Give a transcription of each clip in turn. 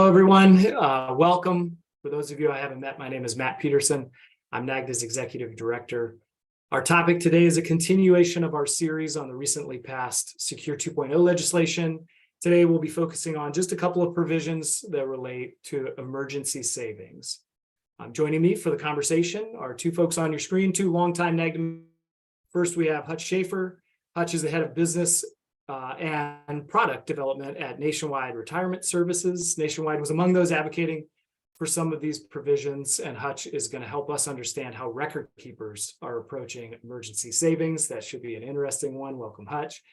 everyone. Welcome. For those of you I haven't met, my name is Matt Petersen. I'm NAGDCA's Executive Director. Our topic today is a continuation of our series on the recently passed Secure 2.0 legislation. Today, we'll be focusing on just a couple of provisions that relate to emergency savings. Joining me for the conversation are two folks on your screen, two longtime NAGDCA. First, we have Hutch Schaffer. Hutch is the head of business and product development at Nationwide Retirement Services. Nationwide was among those advocating for some of these provisions, and Hutch is going to help us understand how record keepers are approaching emergency savings. That should be an interesting one. Welcome, Hutch.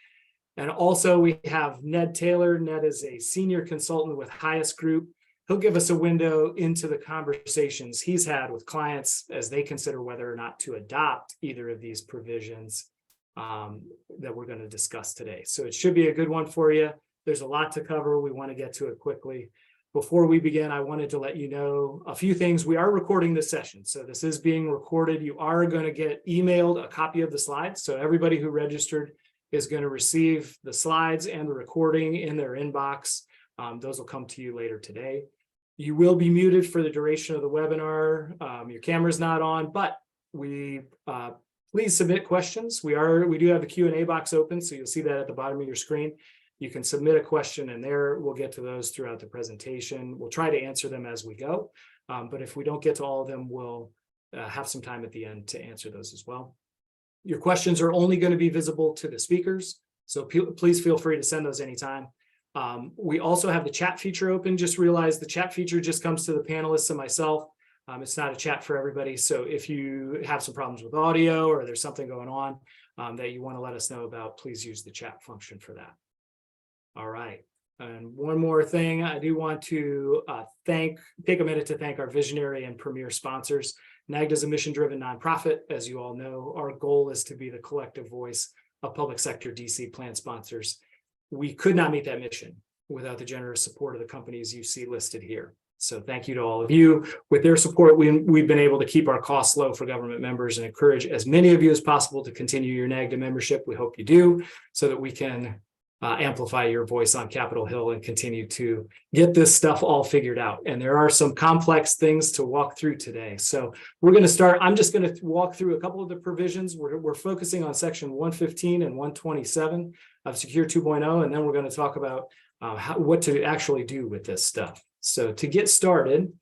And also we have Ned Taylor. Ned is a senior consultant with Hyas Group. He'll give us a window into the conversations he's had with clients as they consider whether or not to adopt either of these provisions that we're going to discuss today. So it should be a good one for you. There's a lot to cover. We want to get to it quickly. Before we begin, I wanted to let you know a few things. We are recording this session, so this is being recorded. You are going to get emailed a copy of the slides. So everybody who registered is going to receive the slides and the recording in their inbox. Those will come to you later today. You will be muted for the duration of the webinar. Your camera's not on, but please submit questions. We do have the Q&A box open, so you'll see that at the bottom of your screen. You can submit a question in there. We'll get to those throughout the presentation. We'll try to answer them as we go, but if we don't get to all of them, we'll have some time at the end to answer those as well. Your questions are only going to be visible to the speakers, so please feel free to send those anytime. We also have the chat feature open. Just realize the chat feature just comes to the panelists and myself. It's not a chat for everybody. So if you have some problems with audio or there's something going on that you want to let us know about, please use the chat function for that. All right. And one more thing, I do want to take a minute to thank our visionary and premier sponsors. NAGDCA is a mission-driven nonprofit. As you all know, our goal is to be the collective voice of public sector DC plan sponsors. We could not meet that mission without the generous support of the companies you see listed here. So thank you to all of you. With their support, we've been able to keep our costs low for government members and encourage as many of you as possible to continue your NAGDCA membership. We hope you do, so that we can amplify your voice on Capitol Hill and continue to get this stuff all figured out. And there are some complex things to walk through today. So we're going to start. I'm just going to walk through a couple of the provisions. We're focusing on section 115 and 127 of Secure 2.0, and then we're going to talk about what to actually do with this stuff. So to get started,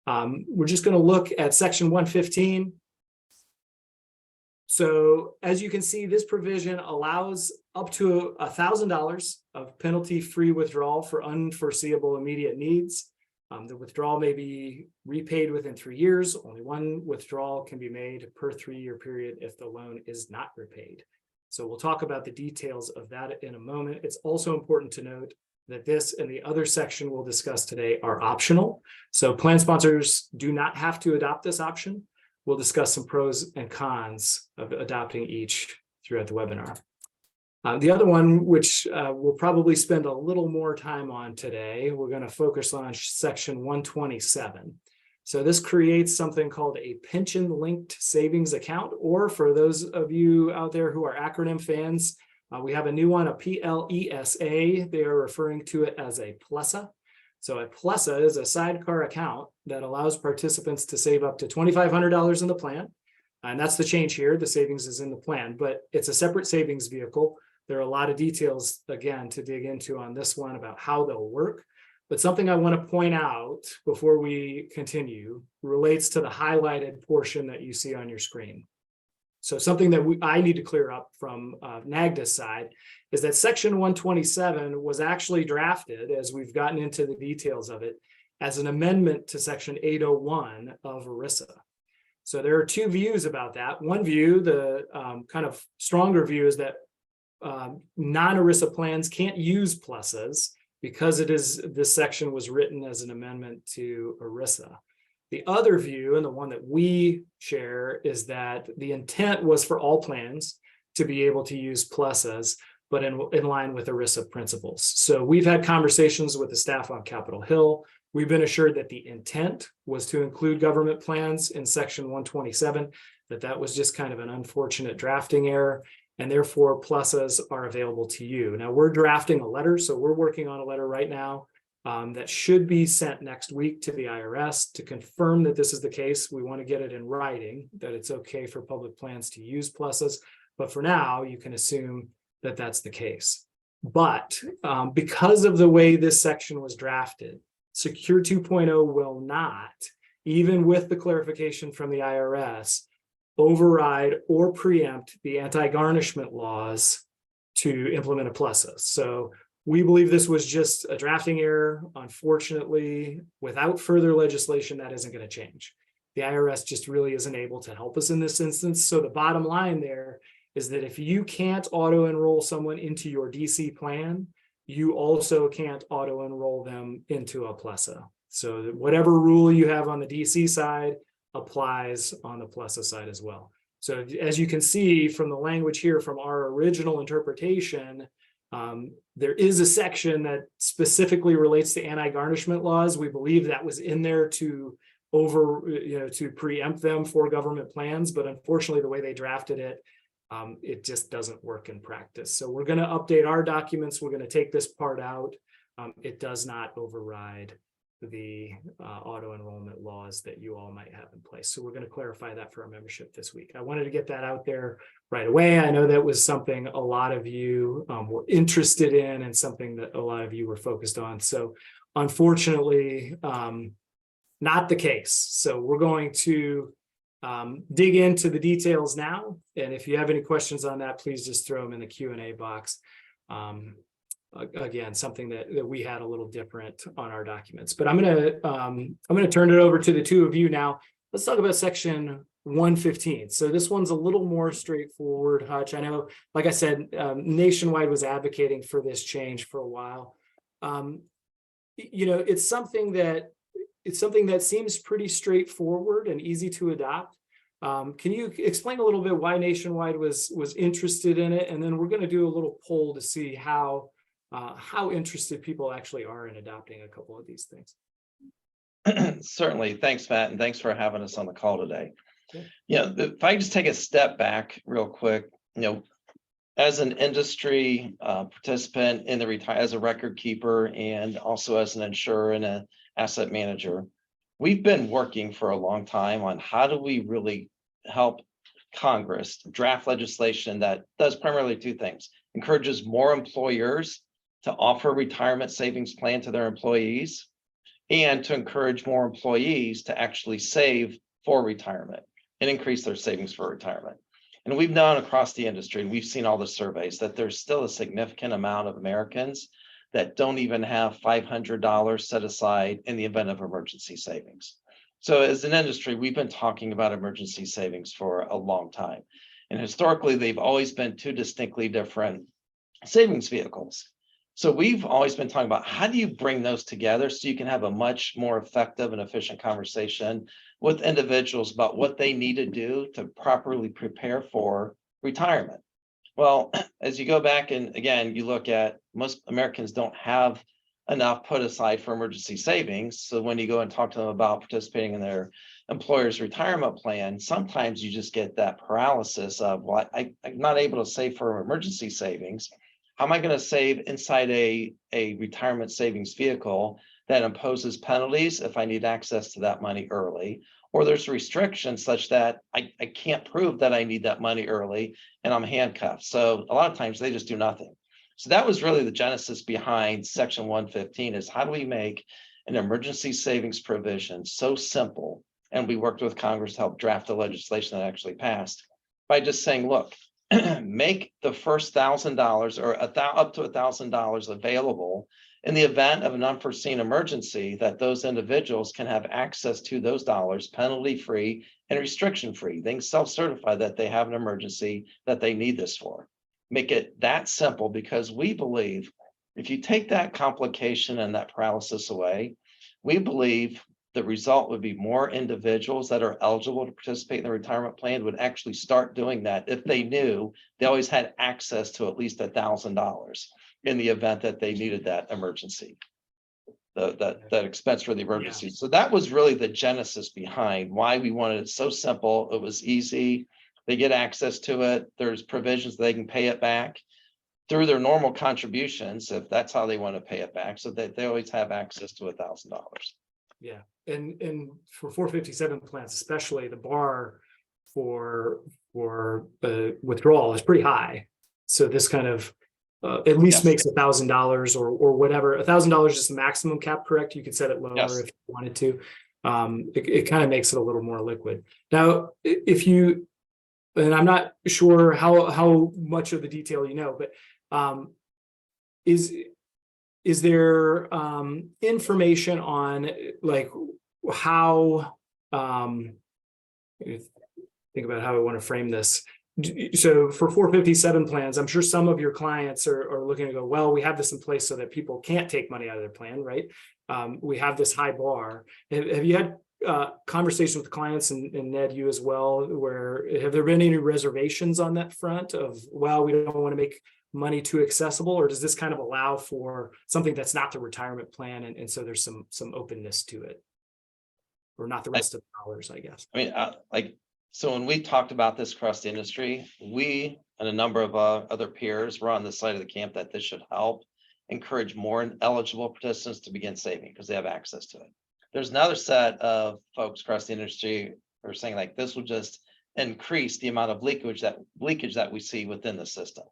we're just going to look at section 115. So as you can see, this provision allows up to $1,000 of penalty-free withdrawal for unforeseeable immediate needs. The withdrawal may be repaid within 3 years. Only one withdrawal can be made per 3-year period if the loan is not repaid. So we'll talk about the details of that in a moment. It's also important to note that this and the other section we'll discuss today are optional. So plan sponsors do not have to adopt this option. We'll discuss some pros and cons of adopting each throughout the webinar. The other one, which we'll probably spend a little more time on today, we're going to focus on section 127. So this creates something called a pension-linked savings account, or for those of you out there who are acronym fans, we have a new one, a PLESA. They are referring to it as a PLESA. So a PLESA is a sidecar account that allows participants to save up to $2,500 in the plan. And that's the change here. The savings is in the plan, but it's a separate savings vehicle. There are a lot of details, again, to dig into on this one about how they'll work. But something I want to point out before we continue relates to the highlighted portion that you see on your screen. So something that I need to clear up from NAGDCA's side is that section 127 was actually drafted, as we've gotten into the details of it, as an amendment to section 801 of ERISA. So there are two views about that. One view, the kind of stronger view, is that non-ERISA plans can't use PLESAs because this section was written as an amendment to ERISA. The other view, and the one that we share, is that the intent was for all plans to be able to use PLESAs, but in line with ERISA principles. So we've had conversations with the staff on Capitol Hill. We've been assured that the intent was to include government plans in section 127, that was just kind of an unfortunate drafting error, and therefore PLESAs are available to you. Now we're drafting a letter, so we're working on a letter right now that should be sent next week to the IRS to confirm that this is the case. We want to get it in writing that it's okay for public plans to use pluses. But for now, you can assume that that's the case. But because of the way this section was drafted, Secure 2.0 will not, even with the clarification from the IRS, override or preempt the anti-garnishment laws to implement a plusa. So we believe this was just a drafting error. Unfortunately, without further legislation, that isn't going to change. The IRS just really isn't able to help us in this instance. So the bottom line there is that if you can't auto-enroll someone into your DC plan, you also can't auto-enroll them into a plusa. So whatever rule you have on the DC side applies on the plusa side as well. So as you can see from the language here from our original interpretation, there is a section that specifically relates to anti-garnishment laws. We believe that was in there to to preempt them for government plans, but unfortunately the way they drafted it, it just doesn't work in practice. So we're going to update our documents. We're going to take this part out. It does not override the auto enrollment laws that you all might have in place. So we're going to clarify that for our membership this week. I wanted to get that out there right away. I know that was something a lot of you were interested in and something that a lot of you were focused on. So unfortunately, not the case. So we're going to dig into the details now. And if you have any questions on that, please just throw them in the Q&A box. Again, something that we had a little different on our documents, but I'm gonna turn it over to the two of you now. Let's talk about section 115. So this one's a little more straightforward, Hutch. I know, like I said, Nationwide was advocating for this change for a while. It's something that seems pretty straightforward and easy to adopt. Can you explain a little bit why Nationwide was interested in it? And then we're going to do a little poll to see how interested people actually are in adopting a couple of these things. Certainly. Thanks, Matt. And thanks for having us on the call today. Yeah. If I just take a step back real quick, as an industry participant in the as a record keeper and also as an insurer and an asset manager, we've been working for a long time on how do we really help Congress draft legislation that does primarily two things: encourages more employers to offer a retirement savings plan to their employees, and to encourage more employees to actually save for retirement and increase their savings for retirement. And we've known across the industry, and we've seen all the surveys, that there's still a significant amount of Americans that don't even have $500 set aside in the event of emergency savings. So as an industry, we've been talking about emergency savings for a long time. And historically, they've always been two distinctly different savings vehicles. So we've always been talking about how do you bring those together so you can have a much more effective and efficient conversation with individuals about what they need to do to properly prepare for retirement. Well, as you go back and again, you look at most Americans don't have enough put aside for emergency savings. So when you go and talk to them about participating in their employer's retirement plan, sometimes you just get that paralysis of, well, I'm not able to save for emergency savings. How am I going to save inside a retirement savings vehicle that imposes penalties if I need access to that money early? Or there's restrictions such that I can't prove that I need that money early and I'm handcuffed. So a lot of times they just do nothing. So that was really the genesis behind section 115, is how do we make an emergency savings provision so simple? And we worked with Congress to help draft the legislation that actually passed by just saying, look, make the first $1,000 or up to $1,000 available in the event of an unforeseen emergency, that those individuals can have access to those dollars penalty-free and restriction-free. They can self-certify that they have an emergency that they need this for. Make it that simple, because we believe if you take that complication and that paralysis away, we believe the result would be more individuals that are eligible to participate in the retirement plan would actually start doing that if they knew they always had access to at least $1,000 in the event that they needed that emergency, that expense for the emergency. Yeah. So that was really the genesis behind why we wanted it so simple. It was easy. They get access to it. There's provisions they can pay it back. through their normal contributions, if that's how they want to pay it back, so that they always have access to $1,000. Yeah, and for 457 plans, especially the bar for withdrawal is pretty high. So this kind of at least Yes. makes $1,000 or whatever. $1,000 is the maximum cap, correct? You could set it lower Yes. if you wanted to. It kind of makes it a little more liquid. Now, if you, and I'm not sure how much of the detail you know, but is there information on like how think about how I want to frame this. So for 457 plans, I'm sure some of your clients are looking to go, well, we have this in place so that people can't take money out of their plan, right? We have this high bar. Have you had conversations with clients, and Ned, you as well, where have there been any reservations on that front of, well, we don't want to make money too accessible, or does this kind of allow for something that's not the retirement plan, and so there's some openness to it, or not the rest of the dollars, I guess? I mean, so when we talked about this across the industry, we and a number of other peers were on the side of the camp that this should help encourage more eligible participants to begin saving because they have access to it. There's another set of folks across the industry who are saying like this will just increase the amount of leakage that we see within the system.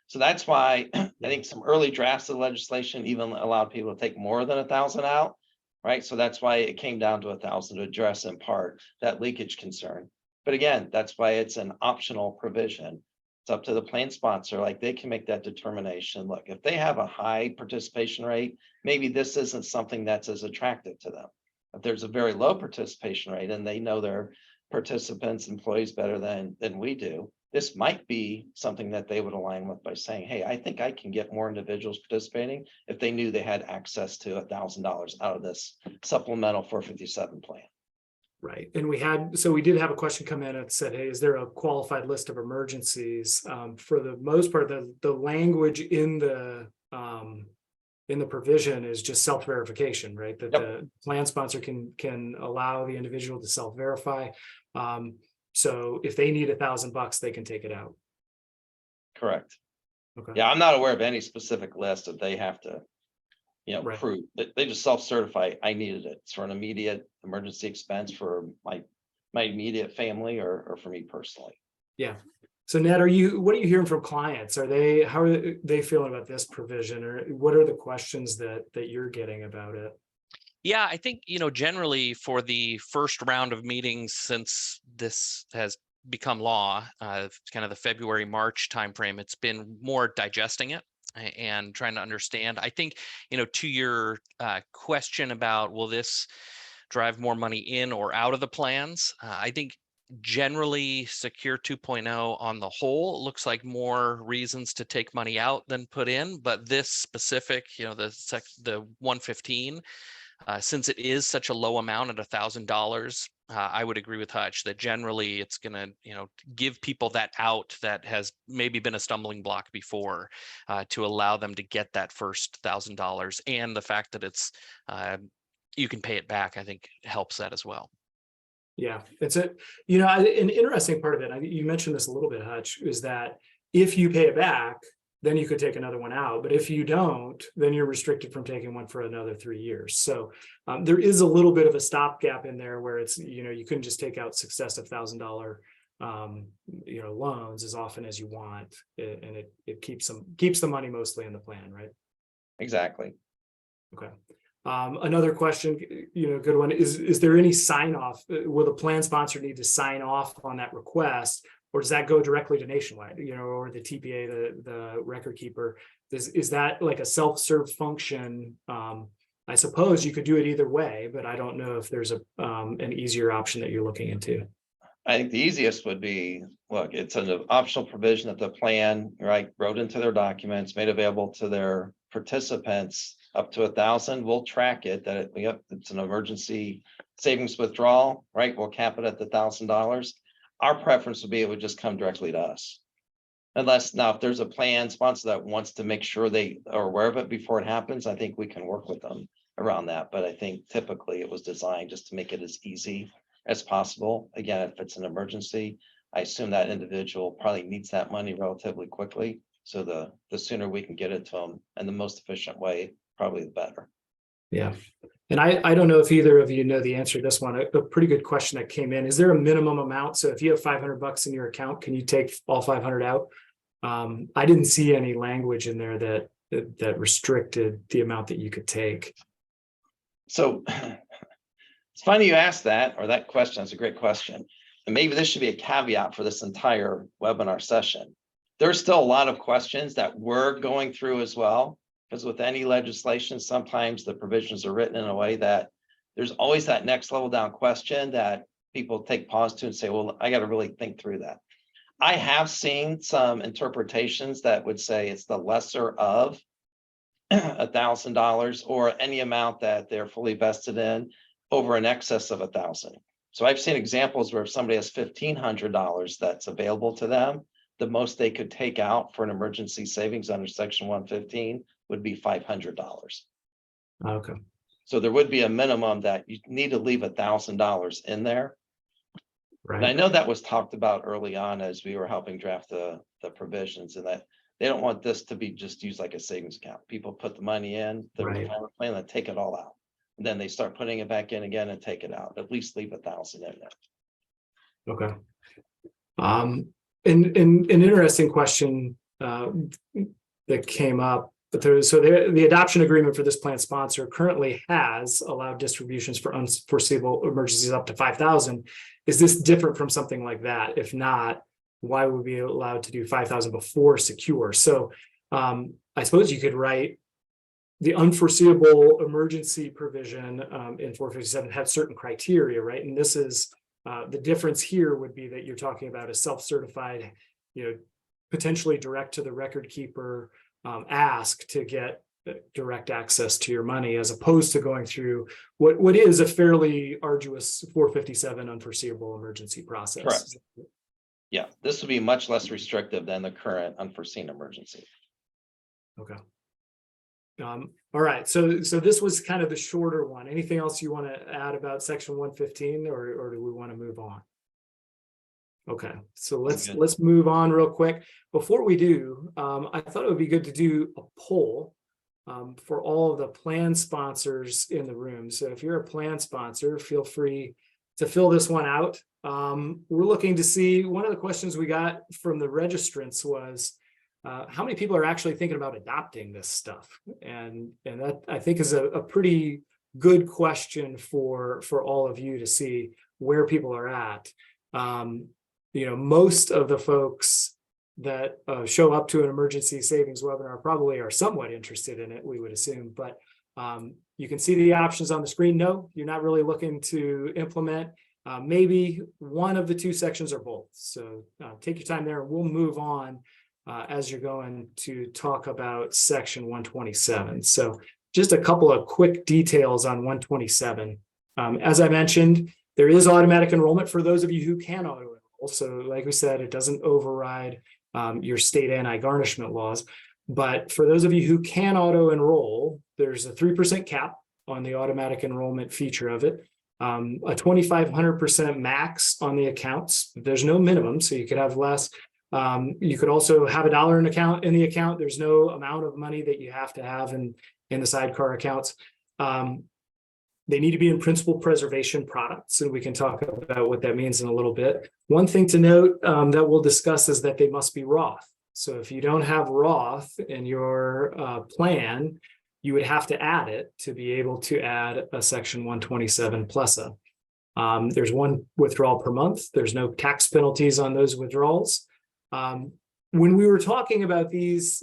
So that's why I think some early drafts of legislation even allowed people to take more than 1,000 out, right? So that's why it came down to 1,000 to address in part that leakage concern. But again, that's why it's an optional provision. It's up to the plan sponsor, like they can make that determination. Look, if they have a high participation rate, maybe this isn't something that's as attractive to them. If there's a very low participation rate and they know their participants, employees better than we do, this might be something that they would align with by saying, hey, I think I can get more individuals participating if they knew they had access to $1,000 out of this supplemental 457 plan. Right. And we did have a question come in that said, hey, is there a qualified list of emergencies? For the most part, the language in the provision is just self-verification, right? That the plan sponsor can allow the individual to self-verify. So if they need $1,000, they can take it out. Correct. Okay. Yeah, I'm not aware of any specific list that they have to, Right. prove. They just self-certify. I needed it. It's for an immediate emergency expense for my immediate family or for me personally. Yeah. So Ned, what are you hearing from clients? How are they feeling about this provision, or what are the questions that you're getting about it? Yeah, I think, generally for the first round of meetings since this has become law, kind of the February, March timeframe, it's been more digesting it and trying to understand. I think, to your question about will this drive more money in or out of the plans, I think generally Secure 2.0 on the whole looks like more reasons to take money out than put in, but this specific, the 115, since it is such a low amount at $1,000, I would agree with Hutch that generally it's going to, give people that out that has maybe been a stumbling block before, to allow them to get that first $1,000, and the fact that it's you can pay it back, I think helps that as well. Yeah, it's an interesting part of it. You mentioned this a little bit, Hutch, is that if you pay it back, then you could take another one out. But if you don't, then you're restricted from taking one for another 3 years. So there is a little bit of a stopgap in there where it's, you couldn't just take out successive $1,000 loans as often as you want, and it keeps the money mostly in the plan, right? Exactly. Okay. Another question, good one, is there any sign off? Will the plan sponsor need to sign off on that request, or does that go directly to Nationwide, or the TPA, the record keeper? Is that like a self-serve function? I suppose you could do it either way, but I don't know if there's an easier option that you're looking into. I think the easiest would be, look, it's an optional provision that the plan, right, wrote into their documents, made available to their participants up to 1,000. We'll track it that it's an emergency savings withdrawal, right? We'll cap it at the $1,000. Our preference would be it would just come directly to us. Unless now, if there's a plan sponsor that wants to make sure they are aware of it before it happens, I think we can work with them around that. But I think typically it was designed just to make it as easy as possible. Again, if it's an emergency, I assume that individual probably needs that money relatively quickly. So the sooner we can get it to them and the most efficient way, probably the better. Yeah. And I don't know if either of you know the answer to this one. A pretty good question that came in. Is there a minimum amount? So if you have $500 in your account, can you take all 500 out? I didn't see any language in there that restricted the amount that you could take. So it's funny you asked that, or that question. It's a great question. And maybe this should be a caveat for this entire webinar session. There's still a lot of questions that we're going through as well. Because with any legislation, sometimes the provisions are written in a way that there's always that next level down question that people take pause to and say, well, I got to really think through that. I have seen some interpretations that would say it's the lesser of $1,000 or any amount that they're fully vested in over an excess of $1,000. So I've seen examples where if somebody has $1,500 that's available to them, the most they could take out for an emergency savings under Section 115 would be $500. Okay. So there would be a minimum that you need to leave $1,000 in there. And I Right. know that was talked about early on as we were helping draft the provisions, and that they don't want this to be just used like a savings account. People put the money in the Right. retirement plan and take it all out. And then they start putting it back in again and take it out. At least leave $1,000 in there. Okay. And an interesting question that came up. But the adoption agreement for this plan sponsor currently has allowed distributions for unforeseeable emergencies up to 5,000. Is this different from something like that? If not, why would we be allowed to do 5,000 before secure? So I suppose you could write the unforeseeable emergency provision in 457 had certain criteria, right? And this is the difference here would be that you're talking about a self-certified, potentially direct to the record keeper ask to get direct access to your money, as opposed to going through what is a fairly arduous 457 unforeseeable emergency process. Correct. Yeah, this would be much less restrictive than the current unforeseen emergency. Okay. All right. So this was kind of the shorter one. Anything else you want to add about Section 115, or do we want to move on? Okay, so let's move on real quick. Before we do, I thought it would be good to do a poll for all of the plan sponsors in the room. So if you're a plan sponsor, feel free to fill this one out. We're looking to see, one of the questions we got from the registrants was how many people are actually thinking about adopting this stuff, and that I think is a pretty good question for all of you to see where people are at. Most of the folks that show up to an emergency savings webinar probably are somewhat interested in it, we would assume, but you can see the options on the screen. No, you're not really looking to implement. Maybe one of the two sections or both. So take your time there, and we'll move on as you're going to talk about Section 127. So just a couple of quick details on 127. As I mentioned, there is automatic enrollment for those of you who can auto enroll. So like we said, it doesn't override your state anti-garnishment laws. But for those of you who can auto enroll, there's a 3% cap on the automatic enrollment feature of it, a 2,500% max on the accounts. There's no minimum, so you could have less. You could also have $1 in the account. There's no amount of money that you have to have in the sidecar accounts. They need to be in principal preservation products, and we can talk about what that means in a little bit. One thing to note that we'll discuss is that they must be Roth. So if you don't have Roth in your plan, you would have to add it to be able to add a Section 127 PLESA. There's one withdrawal per month. There's no tax penalties on those withdrawals. When we were talking about these,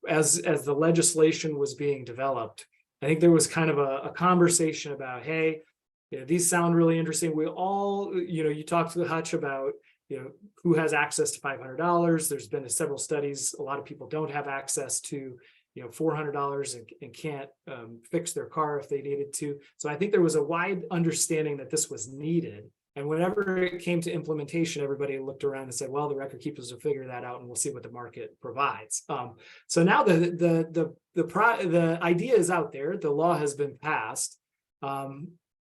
as the legislation was being developed, I think there was kind of a conversation about, hey, these sound really interesting. We all, you talked to Hutch about, who has access to $500. There's been several studies. A lot of people don't have access to, $400 and can't fix their car if they needed to. So I think there was a wide understanding that this was needed. And whenever it came to implementation, everybody looked around and said, well, the record keepers will figure that out and we'll see what the market provides. So now the idea is out there. The law has been passed.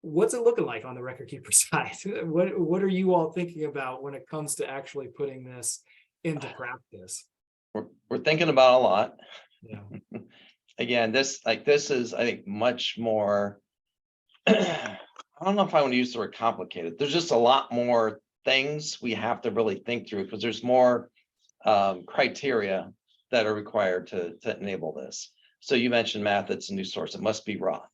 What's it looking like on the record keeper side? What are you all thinking about when it comes to actually putting this into practice? we're thinking about a lot. Yeah. Again, this is, I think, much more. I don't know if I want to use the word complicated. There's just a lot more things we have to really think through because there's more criteria that are required to enable this. So you mentioned, Matt, it's a new source. It must be Roth.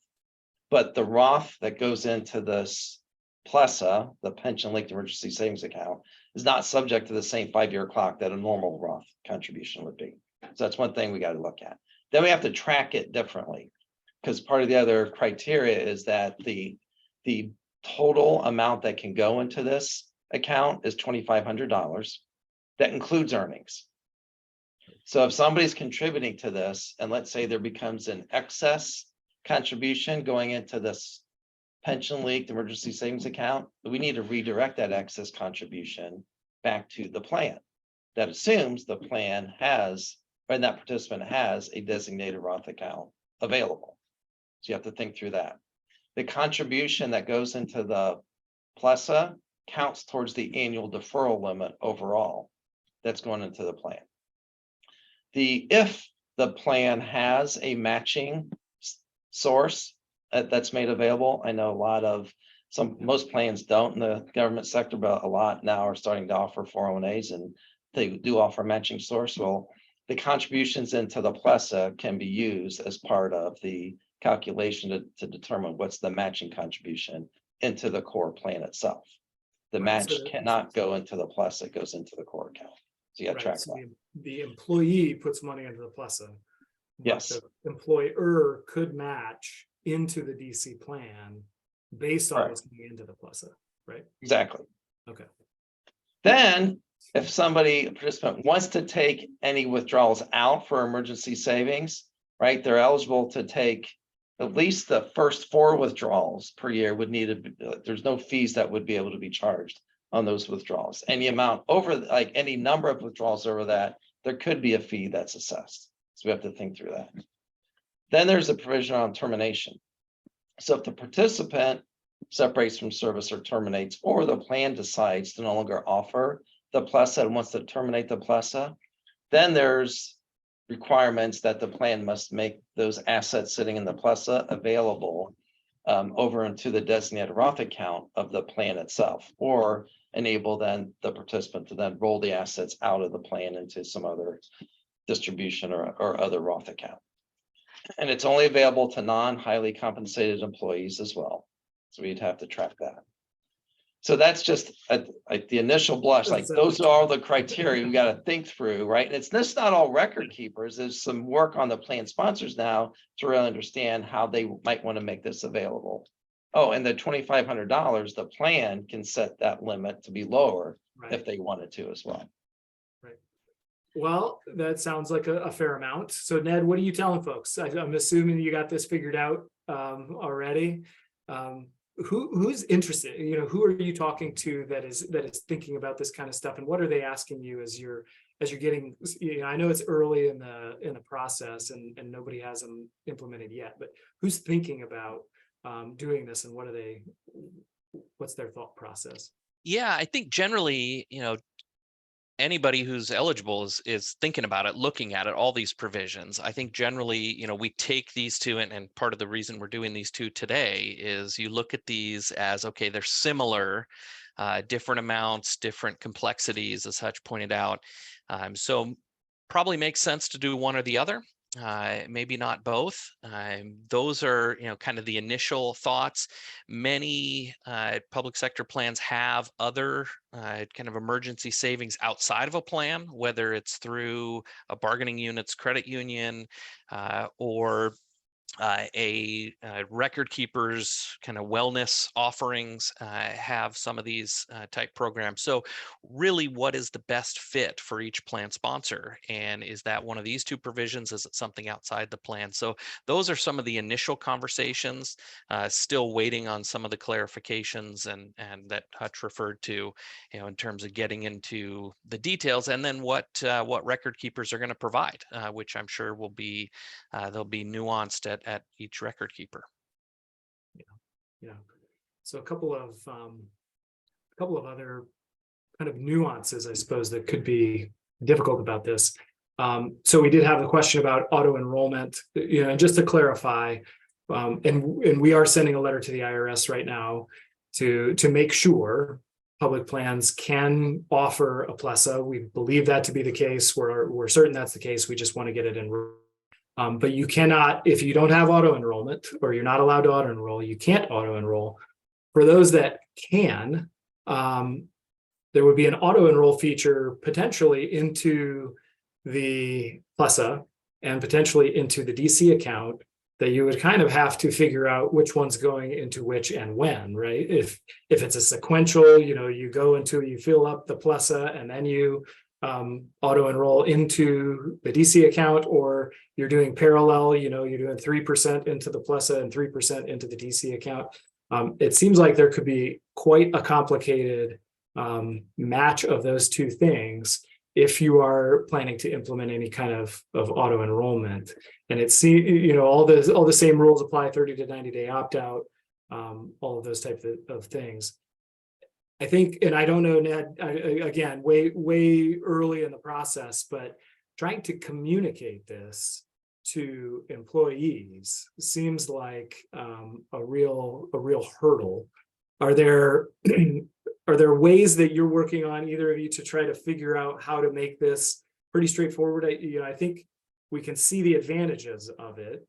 But the Roth that goes into this PLESA, the pension linked emergency savings account, is not subject to the same 5-year clock that a normal Roth contribution would be. So that's one thing we got to look at. Then we have to track it differently because part of the other criteria is that the total amount that can go into this account is $2,500. That includes earnings. So if somebody's contributing to this, and let's say there becomes an excess contribution going into this pension linked emergency savings account, we need to redirect that excess contribution back to the plan. That assumes the plan has, or that participant has, a designated Roth account available. So you have to think through that. The contribution that goes into the PLESA counts towards the annual deferral limit overall that's going into the plan. If the plan has a matching source that's made available, I know a lot of most plans don't in the government sector, but a lot now are starting to offer 401as, and they do offer a matching source. Well, the contributions into the PLESA can be used as part of the calculation to determine what's the matching contribution into the core plan itself. The match cannot go into the PLESA, it goes into the core account. So you got to track that. The employee puts money into the PLESA. Yes. The employer could match into the DC plan based on what's going into the PLESA, right? Exactly. Okay. Then if a participant wants to take any withdrawals out for emergency savings, right, they're eligible to take at least the first 4 withdrawals per year would need to be, there's no fees that would be able to be charged on those withdrawals. Any amount over, like any number of withdrawals over that, there could be a fee that's assessed. So we have to think through that. Then there's a provision on termination. So if the participant separates from service or terminates, or the plan decides to no longer offer the PLESA and wants to terminate the PLESA, then there's requirements that the plan must make those assets sitting in the PLESA available over into the designated Roth account of the plan itself, or enable then the participant to then roll the assets out of the plan into some other distribution or other Roth account. And it's only available to non-highly compensated employees as well. So we'd have to track that. So that's just like the initial blush, like those are all the criteria we got to think through, right? And it's not all record keepers. There's some work on the plan sponsors now to really understand how they might want to make this available. Oh, and the $2,500, the plan can set that limit to be lower if they wanted to as well. Right. Well, that sounds like a fair amount. So Ned, what are you telling folks? I'm assuming you got this figured out already. Who's interested? Who are you talking to that is thinking about this kind of stuff, and what are they asking you as you're getting? I know it's early in the process, and nobody has them implemented yet. But who's thinking about doing this, and what's their thought process? Yeah, I think generally, anybody who's eligible is thinking about it, looking at it, all these provisions. I think generally, we take these two, and part of the reason we're doing these two today is you look at these as, okay, they're similar, different amounts, different complexities, as Hutch pointed out. So probably makes sense to do one or the other. Maybe not both. Those are, kind of the initial thoughts. Many public sector plans have other kind of emergency savings outside of a plan, whether it's through a bargaining unit's credit union or a record keepers kind of wellness offerings have some of these type programs. So really, what is the best fit for each plan sponsor? And is that one of these two provisions? Is it something outside the plan? So those are some of the initial conversations, still waiting on some of the clarifications and that Hutch referred to, in terms of getting into the details, and then what record keepers are going to provide, which I'm sure will be they'll be nuanced at each record keeper. Yeah. So a couple of other kind of nuances, I suppose, that could be difficult about this. So we did have a question about auto enrollment, and just to clarify, and we are sending a letter to the IRS right now to make sure public plans can offer a PLESA. We believe that to be the case. We're certain that's the case. We just want to get it in. But you cannot, if you don't have auto enrollment or you're not allowed to auto enroll, you can't auto enroll. For those that can, there would be an auto enroll feature potentially into the PLESA and potentially into the DC account that you would kind of have to figure out which one's going into which and when, right? If it's a sequential, you go into, you fill up the PLESA and then you auto enroll into the DC account, or you're doing parallel, you're doing 3% into the PLESA and 3% into the DC account. It seems like there could be quite a complicated match of those two things if you are planning to implement any kind of auto enrollment. And it's, all the same rules apply, 30 to 90 day opt out, all of those types of things. I think, and I don't know, Ned, again, way early in the process, but trying to communicate this to employees seems like a real hurdle. Are there ways that you're working on, either of you, to try to figure out how to make this pretty straightforward? I think we can see the advantages of it.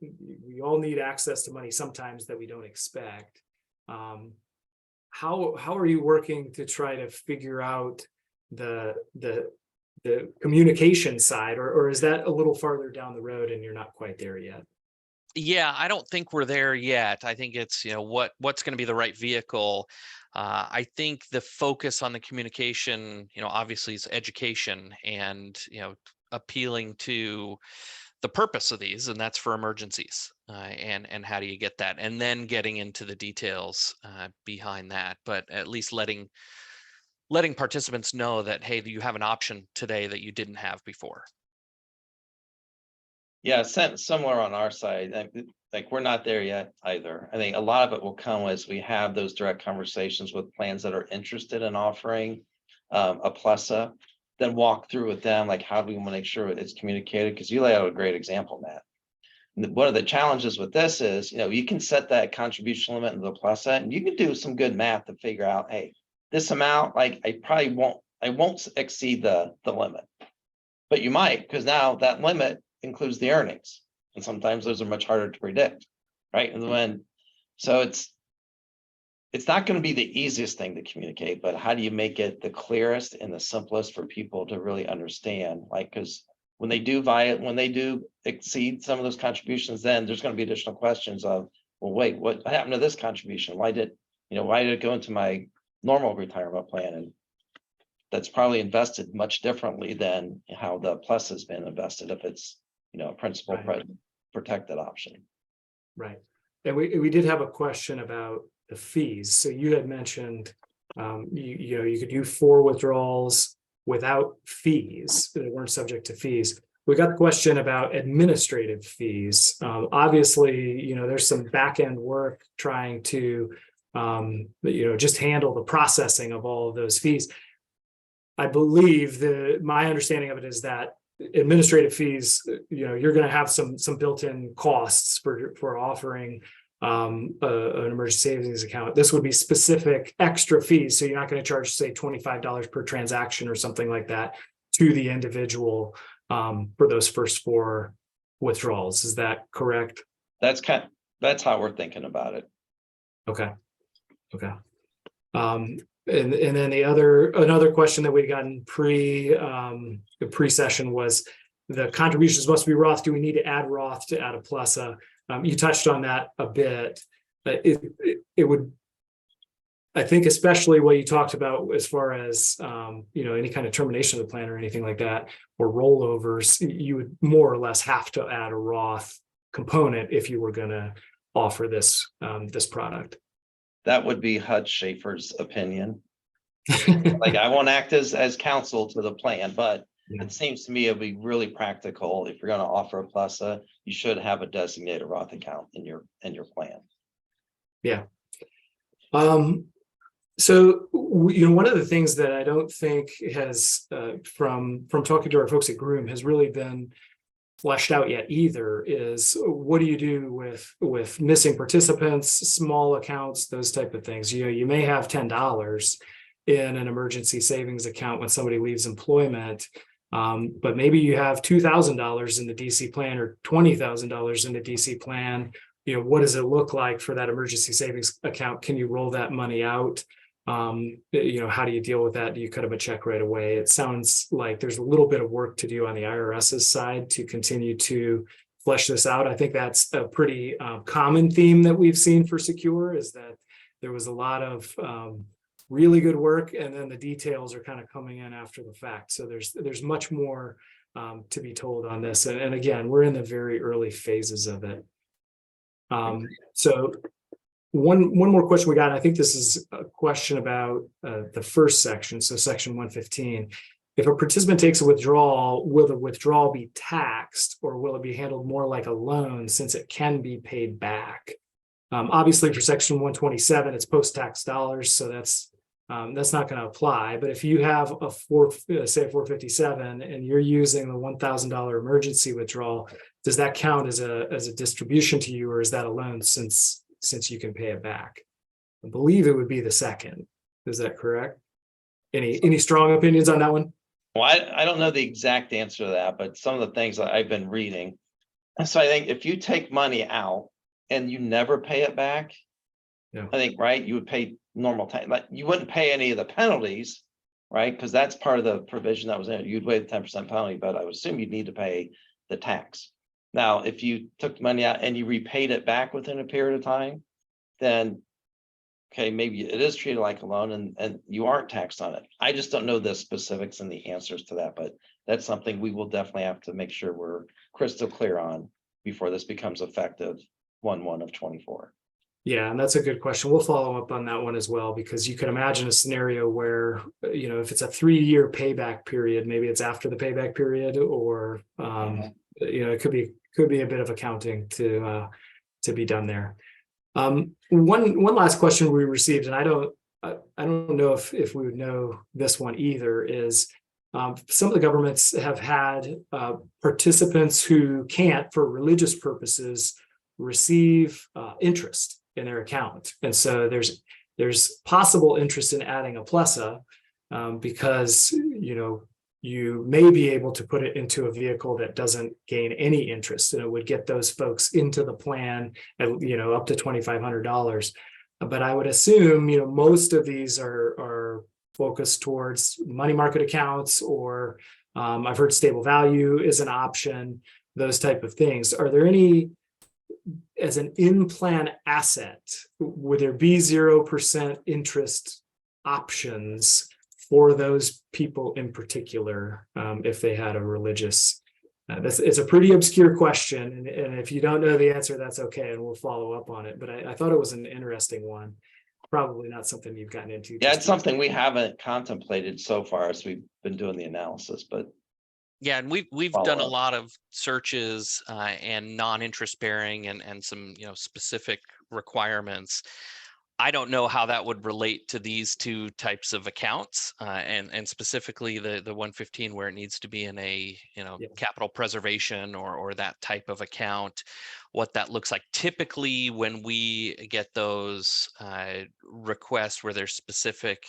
We all need access to money sometimes that we don't expect. How are you working to try to figure out the communication side, or is that a little farther down the road and you're not quite there yet? Yeah, I don't think we're there yet. I think it's, what's going to be the right vehicle. I think the focus on the communication, obviously is education and, appealing to the purpose of these, and that's for emergencies. And how do you get that? And then getting into the details behind that, but at least letting participants know that, hey, you have an option today that you didn't have before. Yeah, similar on our side. Like we're not there yet either. I think a lot of it will come as we have those direct conversations with plans that are interested in offering a PLESA, then walk through with them, like, how do we want to make sure it's communicated? Because you lay out a great example, Matt. And one of the challenges with this is, you can set that contribution limit in the PLESA, and you can do some good math to figure out, hey, this amount, like I won't exceed the limit, but you might, because now that limit includes the earnings, and sometimes those are much harder to predict, right? And so it's not going to be the easiest thing to communicate, but how do you make it the clearest and the simplest for people to really understand? Like, because when they do exceed some of those contributions, then there's going to be additional questions of, well, wait, what happened to this contribution? Why did it go into my normal retirement plan? And that's probably invested much differently than how the PLESA has been invested if it's, a principal protected option. Right. And we did have a question about the fees. So you had mentioned, you could do 4 withdrawals without fees that weren't subject to fees. We got the question about administrative fees. Obviously, there's some back end work trying to, just handle the processing of all of those fees. I believe my understanding of it is that administrative fees, you're going to have some built-in costs for offering an emergency savings account. This would be specific extra fees, so you're not going to charge, say, $25 per transaction or something like that to the individual for those first 4 withdrawals. Is that correct? That's how we're thinking about it. Okay. And then another question that we got in the pre-session was, the contributions must be Roth. Do we need to add Roth to add a PLESA? You touched on that a bit. It would, I think, especially what you talked about as far as any kind of termination of the plan or anything like that, or rollovers, you would more or less have to add a Roth component if you were going to offer this product. That would be Hutch Schaffer's opinion. Like, I won't act as counsel to the plan, but it seems to me it'd be really practical. If you're going to offer a PLESA, you should have a designated Roth account in your plan. Yeah. So, one of the things that I don't think has, from talking to our folks at Groom, has really been fleshed out yet either is what do you do with missing participants, small accounts, those type of things. You may have $10 in an emergency savings account when somebody leaves employment, but maybe you have $2,000 in the DC plan or $20,000 in the DC plan. What does it look like for that emergency savings account? Can you roll that money out? How do you deal with that? Do you cut them a check right away? It sounds like there's a little bit of work to do on the IRS's side to continue to flesh this out. I think that's a pretty common theme that we've seen for Secure, is that there was a lot of really good work, and then the details are kind of coming in after the fact. So there's much more to be told on this. And again, we're in the very early phases of it. So one more question we got. I think this is a question about the first section. So section 115. If a participant takes a withdrawal, will the withdrawal be taxed, or will it be handled more like a loan since it can be paid back? Obviously, for section 127, it's post-tax dollars, so that's not going to apply. But if you have a 457 and you're using the $1,000 emergency withdrawal, does that count as a distribution to you, or is that a loan since you can pay it back? I believe it would be the second. Is that correct? Any strong opinions on that one? Well, I don't know the exact answer to that, but some of the things that I've been reading. So I think if you take money out and you never pay it back, Yeah. I think, right, you would pay normal time. Like, you wouldn't pay any of the penalties, right? Because that's part of the provision that was in it. You'd waive the 10% penalty, but I would assume you'd need to pay the tax. Now, if you took money out and you repaid it back within a period of time, then okay, maybe it is treated like a loan and you aren't taxed on it. I just don't know the specifics and the answers to that, but that's something we will definitely have to make sure we're crystal clear on before this becomes effective 1/1 of 24. Yeah, and that's a good question. We'll follow up on that one as well, because you can imagine a scenario where, if it's a 3-year payback period, maybe it's after the payback period, or it could be a bit of accounting to be done there. One last question we received, and I don't know if we would know this one either, is some of the governments have had participants who can't, for religious purposes, receive interest in their account. And so there's possible interest in adding a PLESA because you may be able to put it into a vehicle that doesn't gain any interest, and it would get those folks into the plan at up to $2,500. But I would assume most of these are focused towards money market accounts, or I've heard stable value is an option, those type of things. Are there any, as an in-plan asset, would there be 0% interest options for those people in particular, if they had a religious? It's a pretty obscure question, and if you don't know the answer, that's okay, and we'll follow up on it. But I thought it was an interesting one. Probably not something you've gotten into. Yeah, it's something we haven't contemplated so far as we've been doing the analysis, but yeah, and we've done a lot of searches and non-interest bearing and some specific requirements. I don't know how that would relate to these two types of accounts, and specifically the 115, where it needs to be in a capital preservation or that type of account, what that looks like. Typically, when we get those requests where there's specific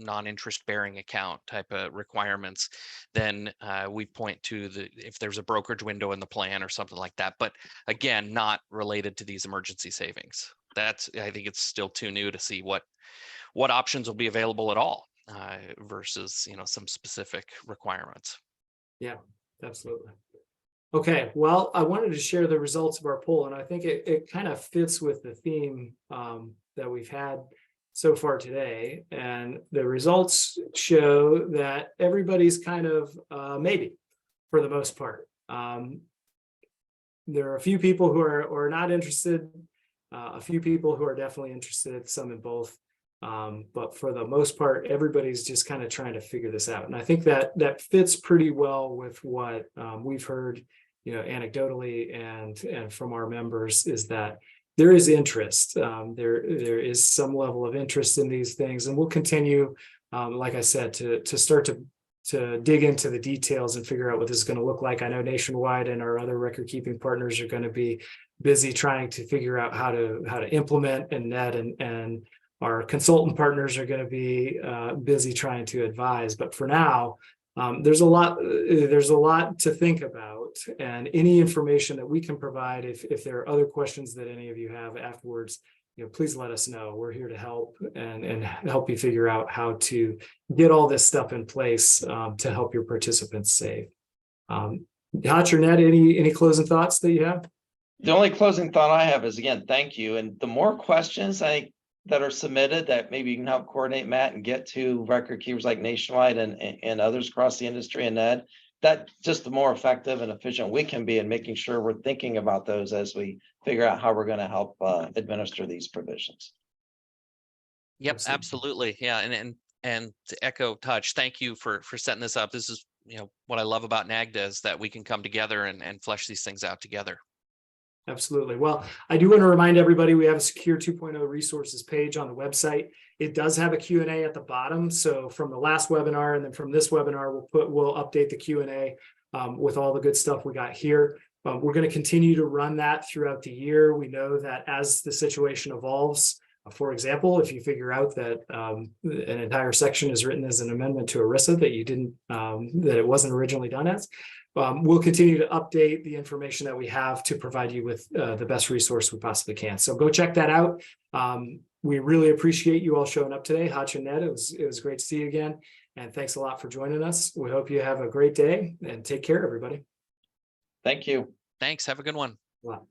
non-interest bearing account type of requirements, then we point to if there's a brokerage window in the plan or something like that. But again, not related to these emergency savings. I think it's still too new to see what options will be available at all versus some specific requirements. Yeah, absolutely. Okay, well, I wanted to share the results of our poll, and I think it kind of fits with the theme that we've had so far today. And the results show that everybody's kind of maybe, for the most part. There are a few people who are not interested. A few people who are definitely interested, some in both. But for the most part, everybody's just kind of trying to figure this out. And I think that fits pretty well with what we've heard, anecdotally and from our members, is that there is interest. There is some level of interest in these things, and we'll continue, like I said, to start to dig into the details and figure out what this is going to look like. I know Nationwide and our other record keeping partners are going to be busy trying to figure out how to implement, and Ned and our consultant partners are going to be busy trying to advise. But for now, there's a lot to think about, and any information that we can provide, if there are other questions that any of you have afterwards, please let us know. We're here to help and help you figure out how to get all this stuff in place to help your participants save. Hutch or Ned, any closing thoughts that you have? The only closing thought I have is, again, thank you. And the more questions I think that are submitted that maybe you can help coordinate, Matt, and get to record keepers like Nationwide and others across the industry, and Ned, that just the more effective and efficient we can be in making sure we're thinking about those as we figure out how we're going to help administer these provisions. Yep, absolutely. Yeah. And to echo Hutch, thank you for setting this up. This is, what I love about NAGDCA is that we can come together and flesh these things out together. Absolutely. Well, I do want to remind everybody we have a Secure 2.0 resources page on the website. It does have a Q&A at the bottom. So from the last webinar and then from this webinar, we'll update the Q&A with all the good stuff we got here. We're going to continue to run that throughout the year. We know that as the situation evolves, for example, if you figure out that an entire section is written as an amendment to ERISA that you didn't, that it wasn't originally done as, we'll continue to update the information that we have to provide you with the best resource we possibly can. So go check that out. We really appreciate you all showing up today. Hutch and Ned, it was great to see you again. And thanks a lot for joining us. We hope you have a great day and take care, everybody. Thank you. Thanks. Have a good one. Wow.